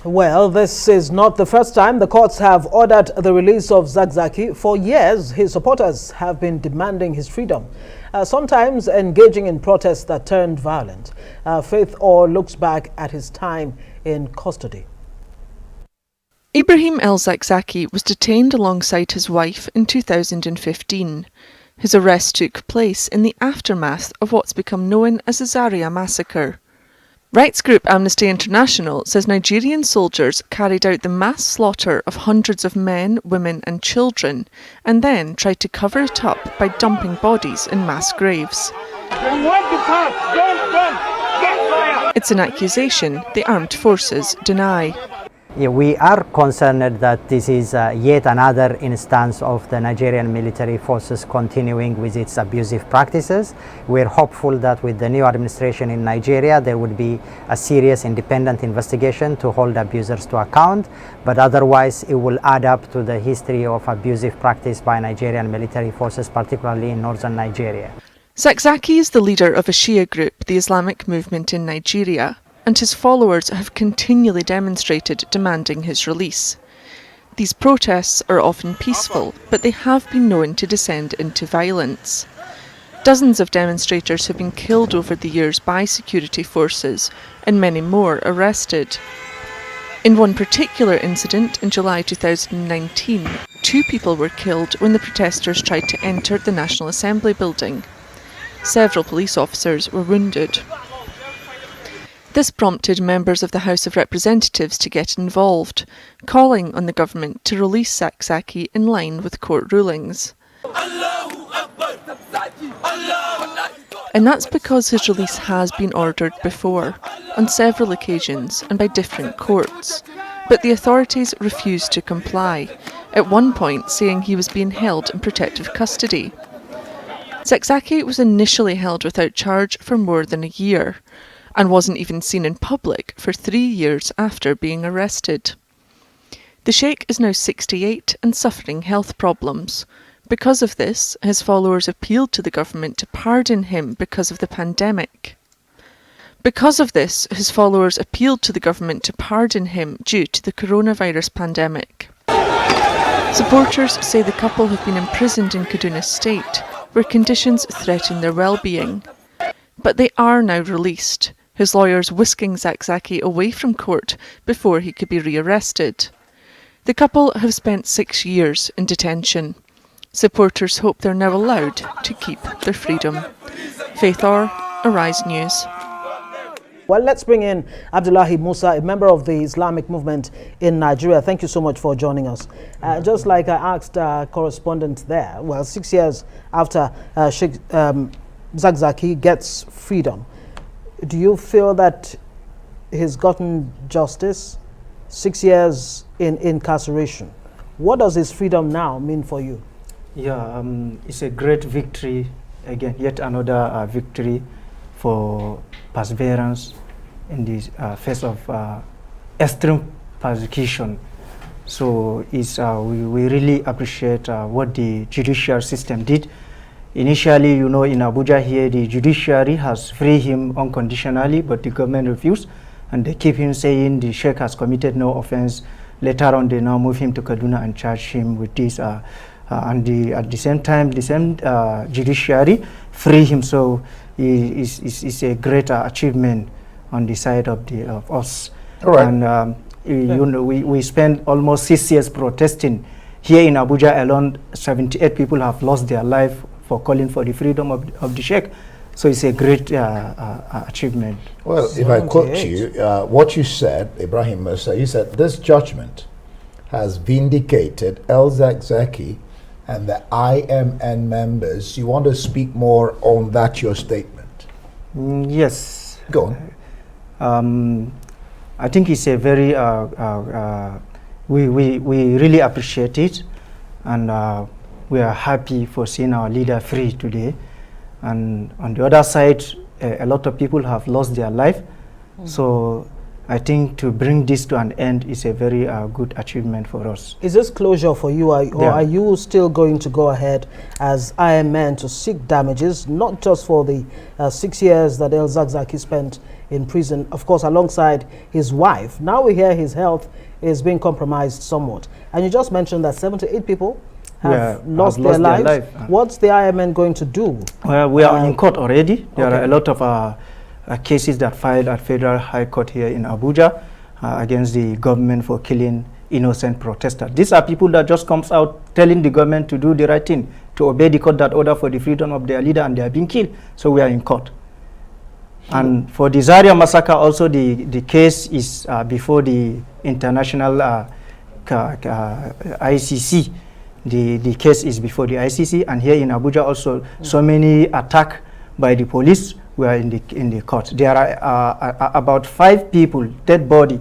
Well, this is not the first time the courts have ordered the release of Zakzaky. For years, his supporters have been demanding his freedom, sometimes engaging in protests that turned violent. Faith Orr looks back at his time in custody. Ibrahim el-Zakzaky was detained alongside his wife in 2015. His arrest took place in the aftermath of what's become known as the Zaria massacre. Rights group Amnesty International says Nigerian soldiers carried out the mass slaughter of hundreds of men, women and children, and then tried to cover it up by dumping bodies in mass graves. It's an accusation the armed forces deny. Yeah, we are concerned that this is yet another instance of the Nigerian military forces continuing with its abusive practices. We're hopeful that with the new administration in Nigeria, there would be a serious independent investigation to hold abusers to account, but otherwise it will add up to the history of abusive practice by Nigerian military forces, particularly in northern Nigeria. Zakzaky is the leader of a Shia group, the Islamic movement in Nigeria, and his followers have continually demonstrated demanding his release. These protests are often peaceful, but they have been known to descend into violence. Dozens of demonstrators have been killed over the years by security forces, and many more arrested. In one particular incident in July 2019, 2 people were killed when the protesters tried to enter the National Assembly building. Several police officers were wounded. This prompted members of the House of Representatives to get involved, calling on the government to release Zakzaky in line with court rulings. And that's because his release has been ordered before, on several occasions and by different courts. But the authorities refused to comply, at one point saying he was being held in protective custody. Zakzaky was initially held without charge for more than a year, and wasn't even seen in public for 3 years after being arrested. The Sheikh is now 68 and suffering health problems. Because of this, his followers appealed to the government to pardon him because of the pandemic. Because of this, his followers appealed to the government to pardon him due to the coronavirus pandemic. Supporters say the couple have been imprisoned in Kaduna State, where conditions threaten their well-being. But they are now released, his lawyers whisking Zakzaky away from court before he could be rearrested. The couple have spent 6 years in detention. Supporters hope they're now allowed to keep their freedom. Faith Orr, Arise News. Well, let's bring in Abdullahi Musa, a member of the Islamic movement in Nigeria. Thank you so much for joining us. Just like I asked our correspondent there, well, 6 years after Sheikh Zakzaky gets freedom, do you feel that he's gotten justice? 6 years in incarceration. What does his freedom now mean for you? Yeah, it's a great victory, again, yet another victory for perseverance in the face of extreme persecution. So it's, we really appreciate what the judicial system did. Initially, you know, in Abuja here, the judiciary has freed him unconditionally, but the government refused, and they keep him saying the Sheikh has committed no offense. Later on, they now move him to Kaduna and charge him with this. And at the same time, the same judiciary free him. So it's a great achievement on the side of us. All right. And you know, we spent almost 6 years protesting. Here in Abuja alone, 78 people have lost their life for calling for the freedom of the Sheikh. So it's a great achievement. Well, if I quote you, what you said, Ibrahim Musa, you said, this judgment has vindicated el-Zakzaky and the IMN members. You want to speak more on that, your statement? Yes. Go on. I think it's a very, we really appreciate it, and we are happy for seeing our leader free today. And on the other side, a lot of people have lost their life. So I think to bring this to an end is a very good achievement for us. Is this closure for you, or are you still going to go ahead as IMN to seek damages, not just for the 6 years that El Zakzaky spent in prison, of course, alongside his wife? Now we hear his health is being compromised somewhat. And you just mentioned that 78 people have lost their lives. What's the IMN going to do? Well, we are in court already. There are a lot of cases that filed at Federal High Court here in Abuja against the government for killing innocent protesters. These are people that just comes out telling the government to do the right thing, to obey the court that order for the freedom of their leader, and they are being killed. So we are in court. And for the Zaria massacre also, the case is before the international ICC. The case is before the ICC, and here in Abuja also so many attack by the police. We are in the court. There are about 5 people, dead body,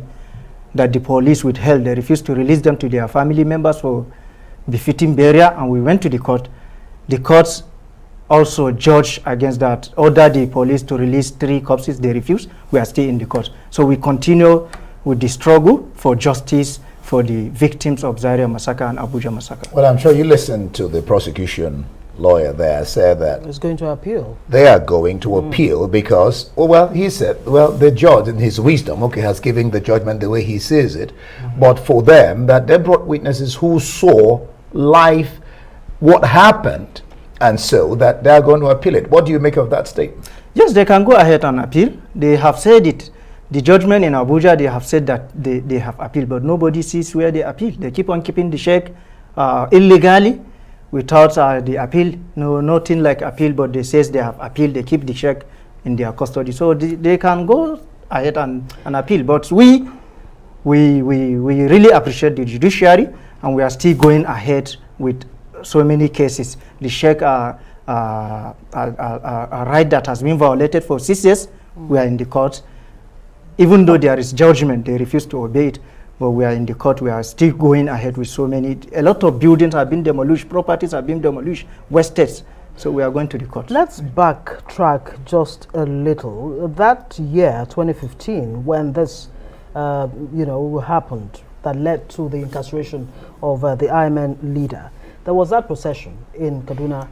that the police withheld. They refused to release them to their family members for befitting burial, and we went to the court. The courts also judged against that, ordered the police to release 3 corpses. They refused. We are still in the court. So we continue with the struggle for justice for the victims of Zaria massacre and Abuja massacre. Well, I'm sure you listened to the prosecution lawyer there say that is going to appeal. They are going to appeal because, well, he said, well, the judge in his wisdom, okay, has given the judgment the way he sees it, but for them, that they brought witnesses who saw live what happened, and so that they are going to appeal it. What do you make of that statement? Yes, they can go ahead and appeal. They have said it. The judgment in Abuja, they have said that they have appealed, but nobody sees where they appeal. They keep on keeping the sheikh illegally, without the appeal. No, nothing like appeal, but they says they have appealed. They keep the sheikh in their custody, so they can go ahead and appeal. But we really appreciate the judiciary, and we are still going ahead with so many cases. The sheikh a right that has been violated for 6 years. We are in the court. Even though there is judgment, they refuse to obey it. But we are in the court. We are still going ahead with so many. A lot of buildings have been demolished, properties have been demolished, wasted. So we are going to the court. Let's backtrack just a little. That year, 2015, when this, happened, that led to the incarceration of the IMN leader, there was that procession in Kaduna,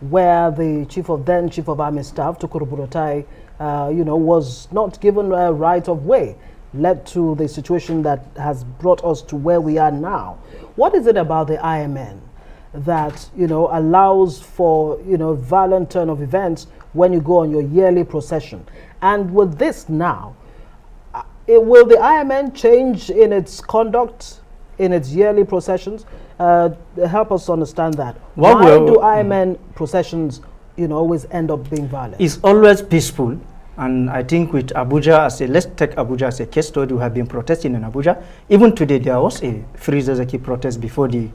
where the Chief of Army Staff, Tukur Buratai, was not given a right of way, led to the situation that has brought us to where we are now. What is it about the IMN that allows for violent turn of events when you go on your yearly procession? And with this now, will the IMN change in its conduct in its yearly processions? Help us understand that. Why do IMN processions always end up being violent? It's always peaceful. And I think with Abuja, let's take Abuja as a case study. We have been protesting in Abuja. Even today, there was a Free Zakzaky protest before the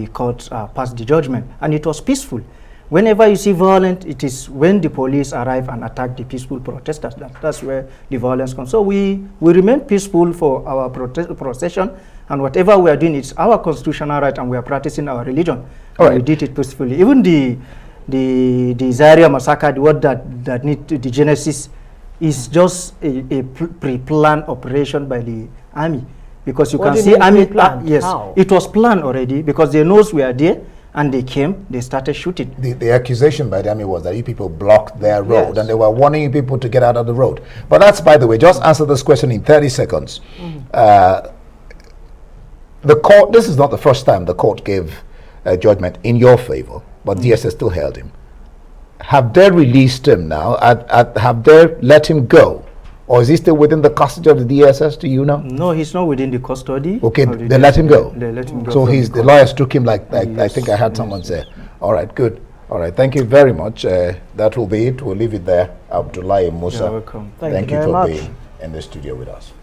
court passed the judgment, and it was peaceful. Whenever you see violence, it is when the police arrive and attack the peaceful protesters. That's where the violence comes. So we remain peaceful for our procession, and whatever we are doing, it's our constitutional right, and we are practicing our religion. All right. We did it peacefully. Even the Zaria massacre, the word that need the genesis is just a pre-planned operation by the army, because you can see army. Yes, how? It was planned already, because they knows we are there, and they came. They started shooting. The accusation by the army was that you people blocked their road, yes, and they were warning people to get out of the road. But that's, by the way, just answer this question in 30 seconds. The court. This is not the first time the court gave a judgment in your favor, but DSS still held him. Have they released him now? Have they let him go? Or is he still within the custody of the DSS? Do you know? No, he's not within the custody. Okay, they let him go. They let him go. So the lawyers took him like yes, I think I heard someone say. All right, good. All right, thank you very much. That will be it. We'll leave it there. Abdullahi Musa. You're welcome. Thank you for much. being in the studio with us.